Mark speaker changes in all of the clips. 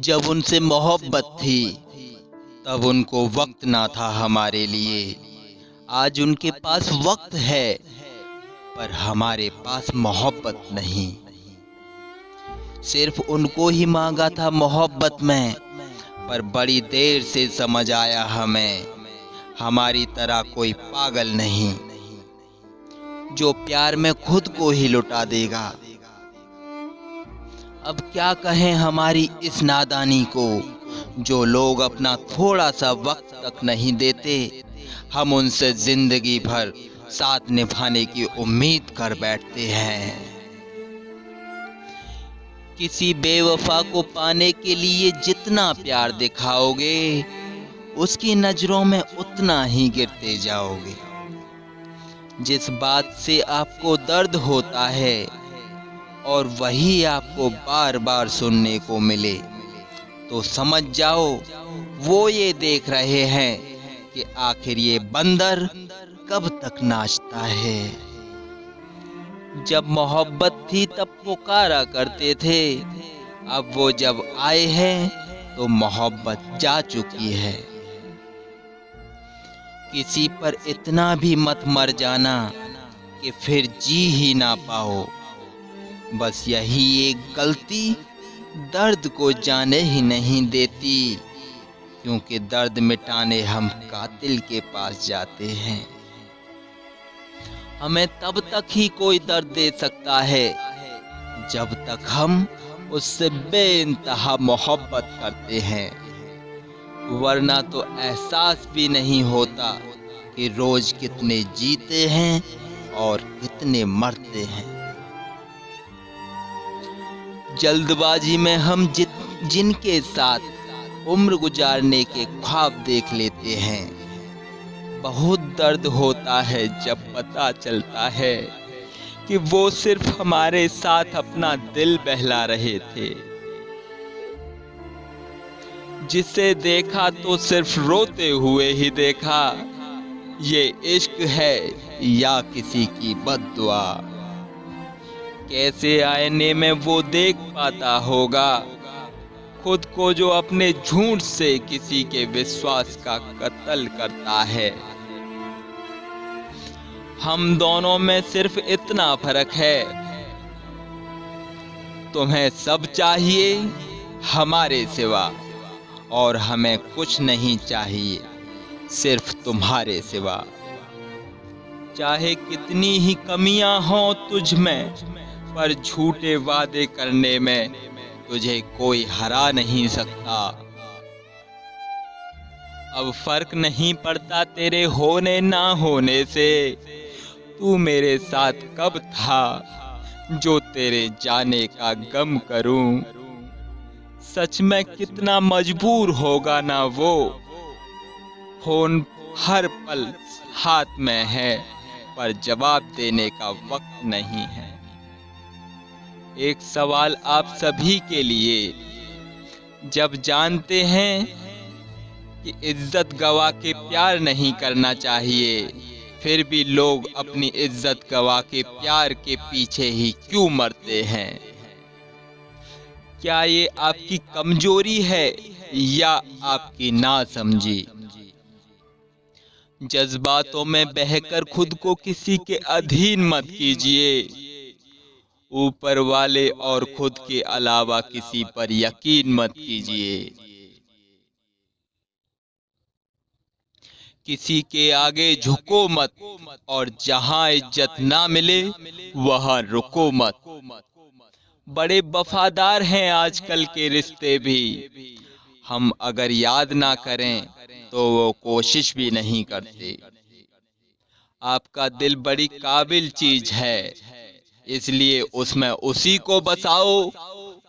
Speaker 1: जब उनसे मोहब्बत थी तब उनको वक्त ना था हमारे लिए। आज उनके पास वक्त है पर हमारे पास मोहब्बत नहीं। सिर्फ उनको ही मांगा था मोहब्बत में, पर बड़ी देर से समझ आया हमें हमारी तरह कोई पागल नहीं जो प्यार में खुद को ही लुटा देगा। अब क्या कहें हमारी इस नादानी को, जो लोग अपना थोड़ा सा वक्त तक नहीं देते, हम उनसे जिंदगी भर साथ निभाने की उम्मीद कर बैठते हैं। किसी बेवफा को पाने के लिए जितना प्यार दिखाओगे, उसकी नजरों में उतना ही गिरते जाओगे। जिस बात से आपको दर्द होता है और वही आपको बार बार सुनने को मिले, तो समझ जाओ वो ये देख रहे हैं कि आखिर ये बंदर कब तक नाचता है। जब मोहब्बत थी तब पुकारा करते थे, अब वो जब आए हैं तो मोहब्बत जा चुकी है। किसी पर इतना भी मत मर जाना कि फिर जी ही ना पाओ। बस यही एक गलती दर्द को जाने ही नहीं देती, क्योंकि दर्द मिटाने हम कातिल के पास जाते हैं। हमें तब तक ही कोई दर्द दे सकता है जब तक हम उससे बेइंतहा मोहब्बत करते हैं, वरना तो एहसास भी नहीं होता कि रोज कितने जीते हैं और कितने मरते हैं। जल्दबाजी में हम जिनके साथ उम्र गुजारने के ख्वाब देख लेते हैं, बहुत दर्द होता है जब पता चलता है कि वो सिर्फ हमारे साथ अपना दिल बहला रहे थे। जिसे देखा तो सिर्फ रोते हुए ही देखा, ये इश्क है या किसी की बद्दुआ। कैसे आईने में वो देख पाता होगा खुद को, जो अपने झूठ से किसी के विश्वास का कत्ल करता है। हम दोनों में सिर्फ इतना फर्क है, तुम्हें सब चाहिए हमारे सिवा, और हमें कुछ नहीं चाहिए सिर्फ तुम्हारे सिवा। चाहे कितनी ही कमियां हों तुझ में, पर झूठे वादे करने में तुझे कोई हरा नहीं सकता। अब फर्क नहीं पड़ता तेरे होने ना होने से, तू मेरे साथ कब था जो तेरे जाने का गम करूं। सच में कितना मजबूर होगा ना वो, फोन हर पल हाथ में है पर जवाब देने का वक्त नहीं है। एक सवाल आप सभी के लिए, जब जानते हैं कि इज्जत गवा के प्यार नहीं करना चाहिए, फिर भी लोग अपनी इज्जत गवा के प्यार के पीछे ही क्यों मरते हैं? क्या ये आपकी कमजोरी है या आपकी नासमझी? जज्बातों में बहकर खुद को किसी के अधीन मत कीजिए। ऊपर वाले और खुद के अलावा किसी पर यकीन मत कीजिए। किसी के आगे झुको मत, और जहां इज्जत ना मिले वहां रुको मत। बड़े वफादार हैं आजकल के रिश्ते भी, हम अगर याद ना करें तो वो कोशिश भी नहीं करते। आपका दिल बड़ी काबिल चीज है, इसलिए उसमें उसी को बसाओ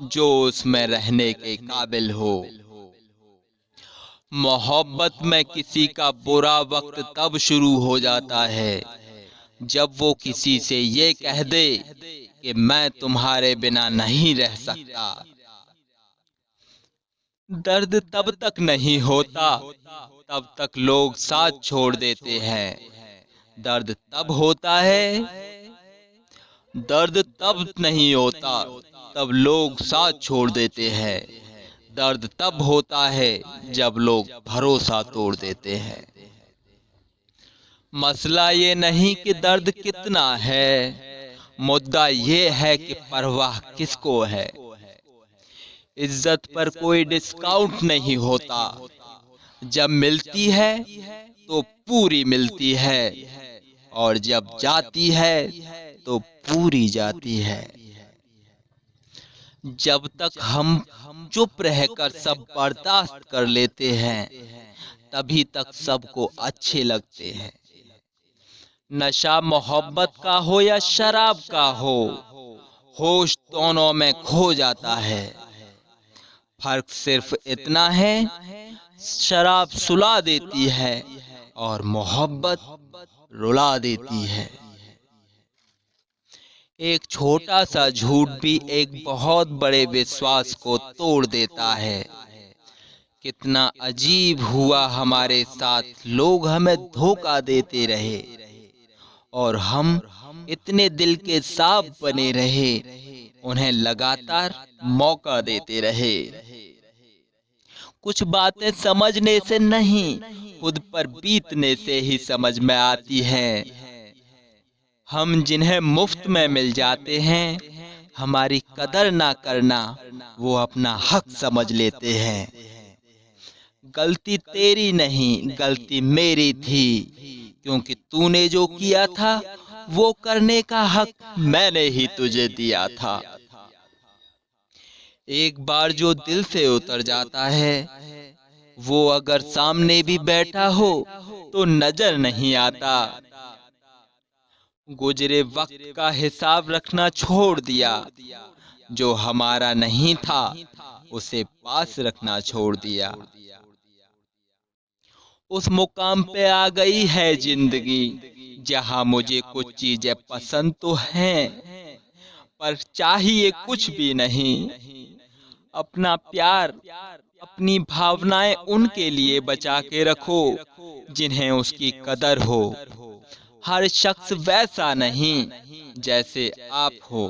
Speaker 1: जो उसमें रहने के काबिल हो। मोहब्बत में किसी का बुरा वक्त तब शुरू हो जाता है जब वो किसी से ये कह दे कि मैं तुम्हारे बिना नहीं रह सकता। दर्द तब तक नहीं होता तब तक लोग साथ छोड़ देते हैं। दर्द तब होता है, दर्द तब नहीं होता तब लोग साथ छोड़ देते हैं। दर्द तब होता है जब लोग भरोसा तोड़ देते हैं। मसला ये नहीं कि दर्द कितना है, मुद्दा ये है कि परवाह किसको है। इज्जत पर कोई डिस्काउंट नहीं होता, जब मिलती है तो पूरी मिलती है, और जब जाती है तो पूरी जाती है। जब तक हम चुप रहकर सब बर्दाश्त कर लेते हैं, तभी तक सबको अच्छे लगते हैं। नशा मोहब्बत का हो या शराब का हो, होश दोनों में खो जाता है। फर्क सिर्फ इतना है, शराब सुला देती है और मोहब्बत रुला देती है। एक छोटा सा झूठ भी एक बहुत बड़े विश्वास को तोड़ देता है। कितना अजीब हुआ हमारे साथ, लोग हमें धोखा देते रहे और हम इतने दिल के साफ बने रहे, उन्हें लगातार मौका देते रहे। कुछ बातें समझने से नहीं, खुद पर बीतने से ही समझ में आती हैं। हम जिन्हें मुफ्त में मिल जाते हैं, हमारी कदर ना करना वो अपना हक समझ लेते हैं। गलती तेरी नहीं, गलती मेरी थी, क्योंकि तूने जो किया था वो करने का हक मैंने ही तुझे दिया था। एक बार जो दिल से उतर जाता है, वो अगर सामने भी बैठा हो तो नजर नहीं आता। गुजरे वक्त का हिसाब रखना छोड़ दिया, जो हमारा नहीं था उसे पास रखना छोड़ दिया। उस मुकाम पे आ गई है जिंदगी, जहां मुझे कुछ चीजें पसंद तो हैं, पर चाहिए कुछ भी नहीं। अपना प्यार, अपनी भावनाएं उनके लिए बचा के रखो जिन्हें उसकी कदर हो। हर शख्स वैसा नहीं जैसे आप हो,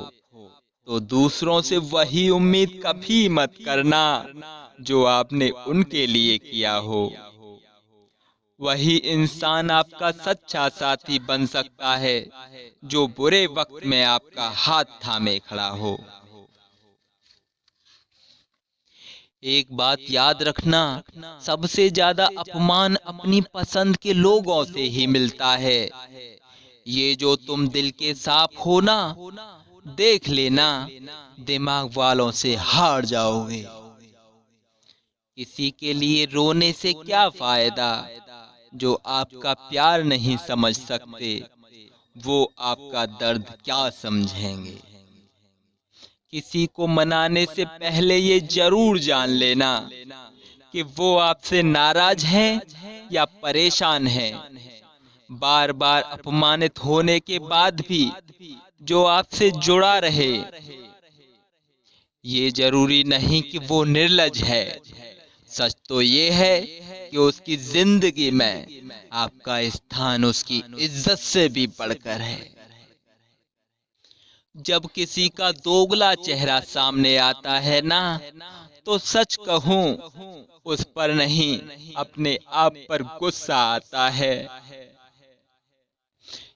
Speaker 1: तो दूसरों से वही उम्मीद कभी मत करना जो आपने उनके लिए किया हो। वही इंसान आपका सच्चा साथी बन सकता है जो बुरे वक्त में आपका हाथ थामे खड़ा हो। एक बात याद रखना, सबसे ज्यादा अपमान अपनी पसंद के लोगों से ही मिलता है। ये जो तुम दिल के साफ हो ना, देख लेना दिमाग वालों से हार जाओगे। किसी के लिए रोने से क्या फायदा, जो आपका प्यार नहीं समझ सकते, वो आपका दर्द क्या समझेंगे। किसी को मनाने से पहले ये जरूर जान लेना कि वो आपसे नाराज है या परेशान है। बार बार अपमानित होने के बाद भी जो आपसे जुड़ा रहे, ये जरूरी नहीं कि वो निर्लज है। सच तो ये है कि उसकी जिंदगी में आपका स्थान उसकी इज्जत से भी बढ़कर है। जब किसी का दोगला चेहरा सामने आता है ना, तो सच कहूं उस पर नहीं, अपने आप पर गुस्सा आता है।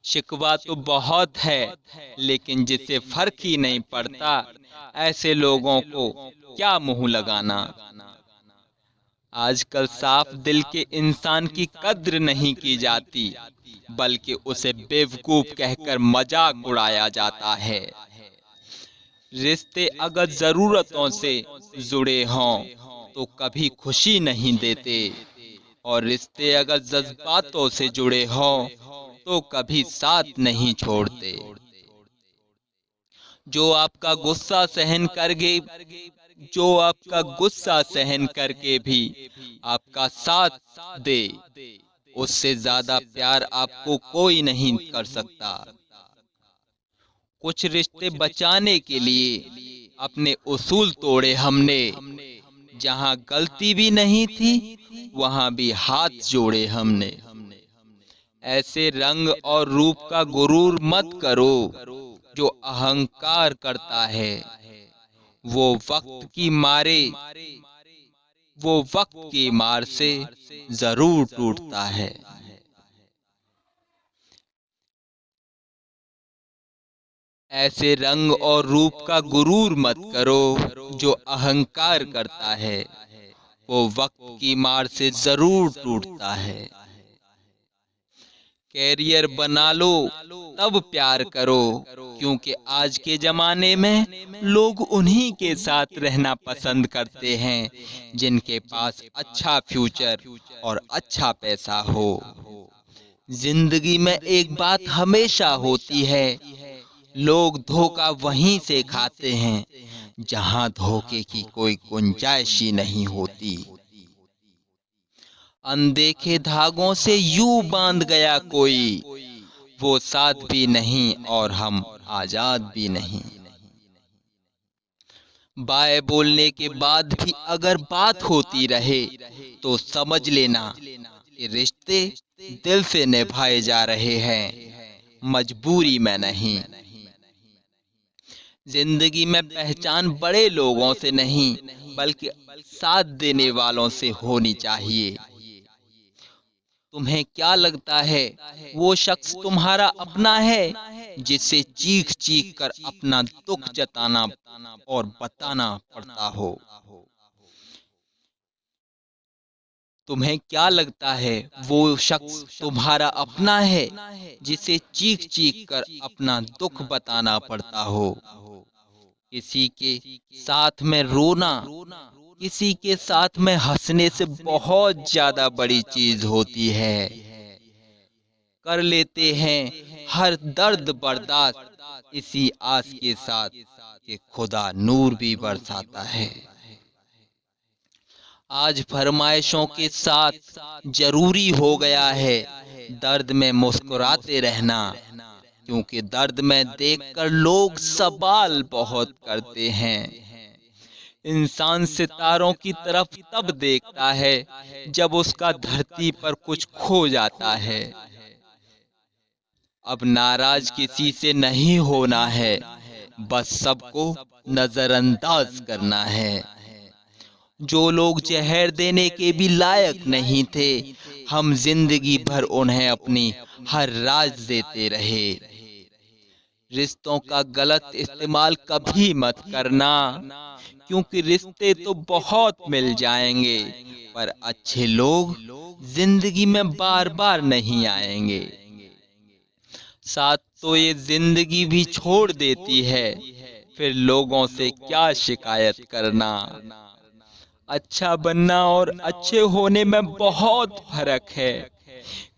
Speaker 1: शिकवा तो बहुत है, लेकिन जिसे फर्क ही नहीं पड़ता, ऐसे लोगों को क्या मुंह लगाना। आजकल साफ दिल के इंसान की कद्र नहीं की जाती, बल्कि उसे बेवकूफ कहकर मजाक उड़ाया जाता है। रिश्ते अगर जरूरतों से जुड़े हों तो कभी खुशी नहीं देते, और रिश्ते अगर जज्बातों से जुड़े हों तो कभी साथ नहीं छोड़ते। जो आपका गुस्सा सहन करके भी आपका साथ दे, उससे ज्यादा प्यार आपको कोई नहीं कर सकता। कुछ रिश्ते बचाने के लिए अपने उसूल तोड़े हमने, जहां गलती भी नहीं थी वहां भी हाथ जोड़े हमने। ऐसे रंग और रूप का गुरूर मत करो, जो अहंकार करता है वो वक्त की मारे वो वक्त की मार से जरूर टूटता है। ऐसे रंग और रूप का गुरूर मत करो, जो अहंकार करता है वो वक्त की मार से जरूर टूटता है। कैरियर बना लो तब प्यार करो, क्योंकि आज के जमाने में लोग उन्हीं के साथ रहना पसंद करते हैं जिनके पास अच्छा फ्यूचर और अच्छा पैसा हो। जिंदगी में एक बात हमेशा होती है, लोग धोखा वहीं से खाते हैं जहां धोखे की कोई गुंजाइश ही नहीं होती। अनदेखे धागों से यूं बांध गया कोई, वो साथ भी नहीं और हम आजाद भी नहीं। बाय बोलने के बाद भी अगर बात होती रहे तो समझ लेना कि रिश्ते दिल से निभाए जा रहे हैं, मजबूरी में नहीं। जिंदगी में पहचान बड़े लोगों से नहीं बल्कि साथ देने वालों से होनी चाहिए। तुम्हें क्या लगता है वो शख्स तुम्हारा अपना है जिससे चीख चीख कर अपना दुख जताना और बताना पड़ता हो? तुम्हें क्या लगता है वो शख्स तुम्हारा अपना है जिसे चीख चीख कर अपना दुख बताना पड़ता हो? किसी के साथ में रोना, किसी के साथ में हंसने से बहुत ज्यादा बड़ी चीज होती है। कर लेते हैं हर दर्द बर्दाश्त इसी आस के साथ कि खुदा नूर भी बरसाता है। आज फरमाइशों के साथ जरूरी हो गया है दर्द में मुस्कुराते रहना, क्योंकि दर्द में देखकर लोग सवाल बहुत करते हैं। इंसान सितारों की तरफ तब देखता है जब उसका धरती पर कुछ खो जाता है। अब नाराज किसी से नहीं होना है, बस सबको नजरअंदाज करना है। जो लोग जहर देने के भी लायक नहीं थे, हम जिंदगी भर उन्हें अपनी हर राज देते रहे। रिश्तों का गलत इस्तेमाल कभी मत करना, क्योंकि रिश्ते तो बहुत मिल जाएंगे पर अच्छे लोग जिंदगी में बार बार नहीं आएंगे। साथ तो ये जिंदगी भी छोड़ देती है, फिर लोगों से क्या शिकायत करना। अच्छा बनना और अच्छे होने में बहुत फर्क है,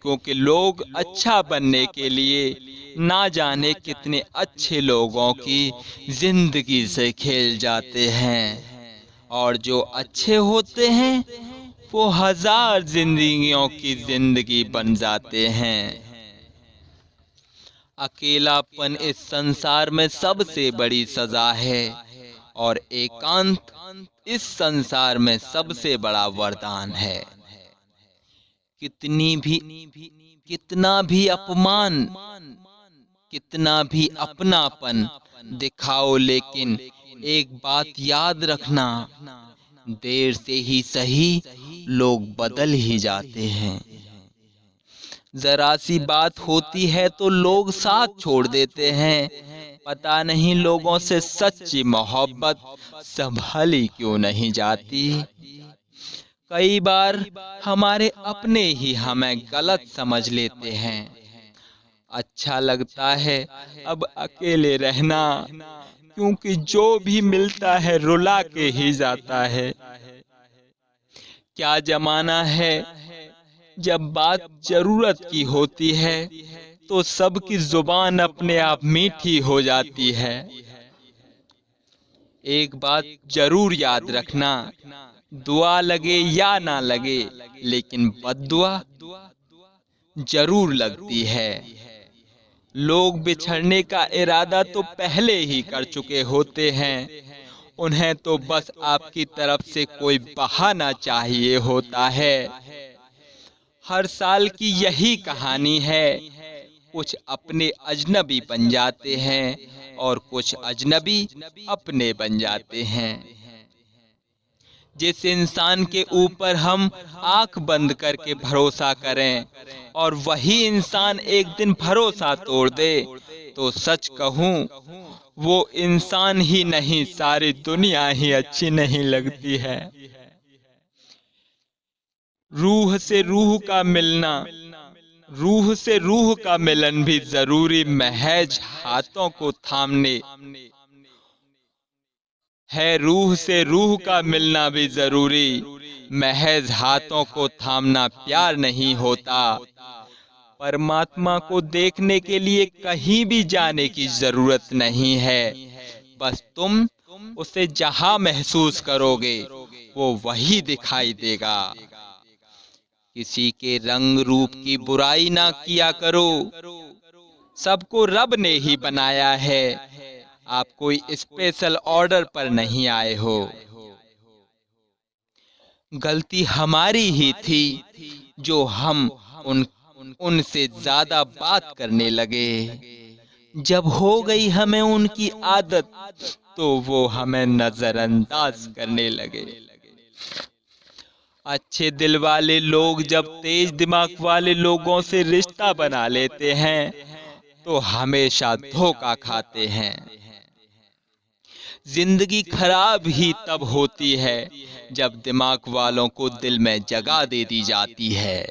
Speaker 1: क्योंकि लोग अच्छा बनने के लिए ना जाने कितने अच्छे लोगों की जिंदगी से खेल जाते हैं, और जो अच्छे होते हैं वो हजार जिंदगियों की जिंदगी बन जाते हैं। अकेलापन इस संसार में सबसे बड़ी सजा है और एकांत इस संसार में सबसे बड़ा वरदान है। कितना भी अपमान, कितना भी अपनापन दिखाओ, लेकिन एक बात याद रखना, देर से ही सही लोग बदल ही जाते हैं। जरा सी बात होती है तो लोग साथ छोड़ देते हैं। पता नहीं लोगों से सच्ची मोहब्बत संभाली क्यों नहीं जाती। कई बार हमारे अपने ही हमें गलत समझ लेते हैं। अच्छा लगता है अब अकेले रहना, क्योंकि जो भी मिलता है रुला के ही जाता है। क्या जमाना है, जब बात जरूरत की होती है तो सबकी जुबान अपने आप मीठी हो जाती है। एक बात जरूर याद रखना, दुआ लगे या ना लगे लेकिन बद्दुआ जरूर लगती है। लोग बिछड़ने का इरादा तो पहले ही कर चुके होते हैं, उन्हें तो बस आपकी तरफ से कोई बहाना चाहिए होता है। हर साल की यही कहानी है, कुछ अपने अजनबी बन जाते हैं और कुछ अजनबी अपने बन जाते हैं। जिस इंसान के ऊपर हम आंख बंद करके भरोसा करें और वही इंसान एक दिन भरोसा तोड़ दे, तो सच कहूं वो इंसान ही नहीं, सारी दुनिया ही अच्छी नहीं लगती है। रूह से रूह का मिलना, रूह से रूह का मिलन भी जरूरी महज हाथों को थामने है। रूह से रूह का मिलना भी जरूरी महज हाथों को थामना प्यार नहीं होता। परमात्मा को देखने के लिए कहीं भी जाने की जरूरत नहीं है, बस तुम उसे जहां महसूस करोगे वो वही दिखाई देगा। किसी के रंग रूप की बुराई ना किया करो, सबको रब ने ही बनाया है, आप कोई स्पेशल ऑर्डर पर नहीं आए हो। गलती हमारी ही थी जो हम उनसे ज्यादा बात करने लगे। जब हो गई हमें उनकी आदत तो वो हमें नजरअंदाज करने लगे। अच्छे दिल वाले लोग जब तेज दिमाग वाले लोगों से रिश्ता बना लेते हैं तो हमेशा धोखा खाते हैं। जिंदगी खराब ही तब होती है जब दिमाग वालों को दिल में जगह दे दी जाती है।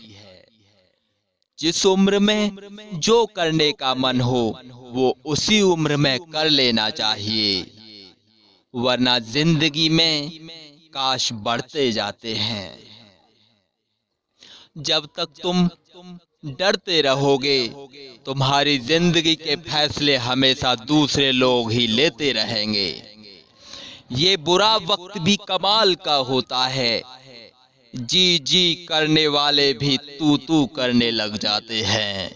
Speaker 1: जिस उम्र में जो करने का मन हो वो उसी उम्र में कर लेना चाहिए, वरना जिंदगी में काश बढ़ते जाते हैं। जब तक तुम डरते रहोगे तुम्हारी जिंदगी के फैसले हमेशा दूसरे लोग ही लेते रहेंगे। ये बुरा वक्त भी कमाल का होता है, जी जी करने वाले भी तू करने लग जाते हैं।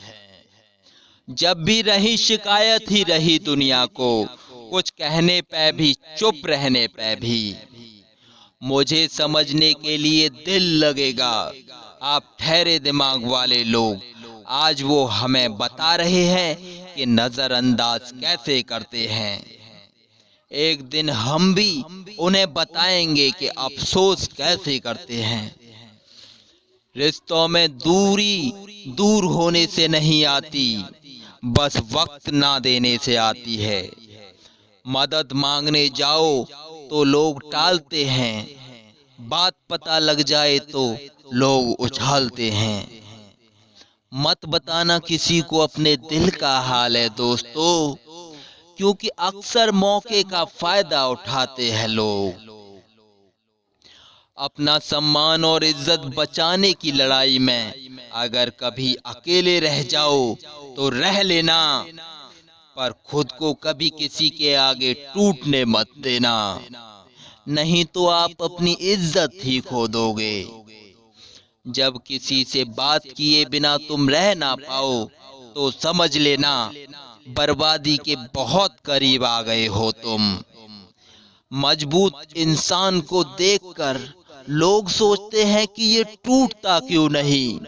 Speaker 1: जब भी रही शिकायत ही रही दुनिया को, कुछ कहने पे भी चुप रहने पे भी। मुझे समझने के लिए दिल लगेगा, आप ठहरे दिमाग वाले लोग। आज वो हमें बता रहे हैं कि नजरअंदाज कैसे करते हैं। एक दिन हम भी उन्हें बताएंगे कि अफसोस कैसे करते हैं। रिश्तों में दूरी दूर होने से नहीं आती, बस वक्त ना देने से आती है। मदद मांगने जाओ तो लोग टालते हैं, बात पता लग जाए तो लोग उछालते हैं। मत बताना किसी को अपने दिल का हाल है दोस्तों, क्योंकि अक्सर मौके का फायदा उठाते हैं लोग। अपना सम्मान और इज्जत बचाने की लड़ाई में अगर कभी अकेले रह जाओ तो रह लेना, पर खुद को कभी किसी के आगे टूटने मत देना, नहीं तो आप अपनी इज्जत ही खो दोगे। जब किसी से बात किए बिना तुम रह ना पाओ तो समझ लेना बर्बादी के बहुत करीब आ गए हो तुम। मजबूत इंसान को देखकर लोग सोचते हैं कि ये टूटता क्यों नहीं,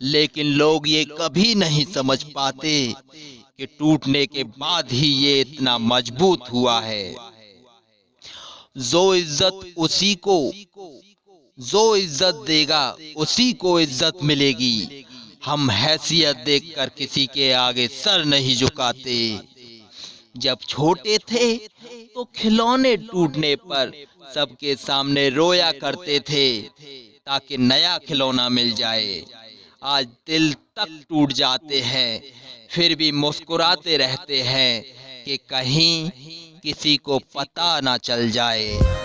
Speaker 1: लेकिन लोग ये कभी नहीं समझ पाते कि टूटने के बाद ही ये इतना मजबूत हुआ है। जो इज्जत देगा उसी को इज्जत मिलेगी। हम हैसियत देखकर किसी के आगे सर नहीं झुकाते। जब छोटे थे तो खिलौने टूटने पर सबके सामने रोया करते थे ताकि नया खिलौना मिल जाए। आज दिल तक टूट जाते हैं फिर भी मुस्कुराते रहते हैं कि कहीं किसी को पता ना चल जाए।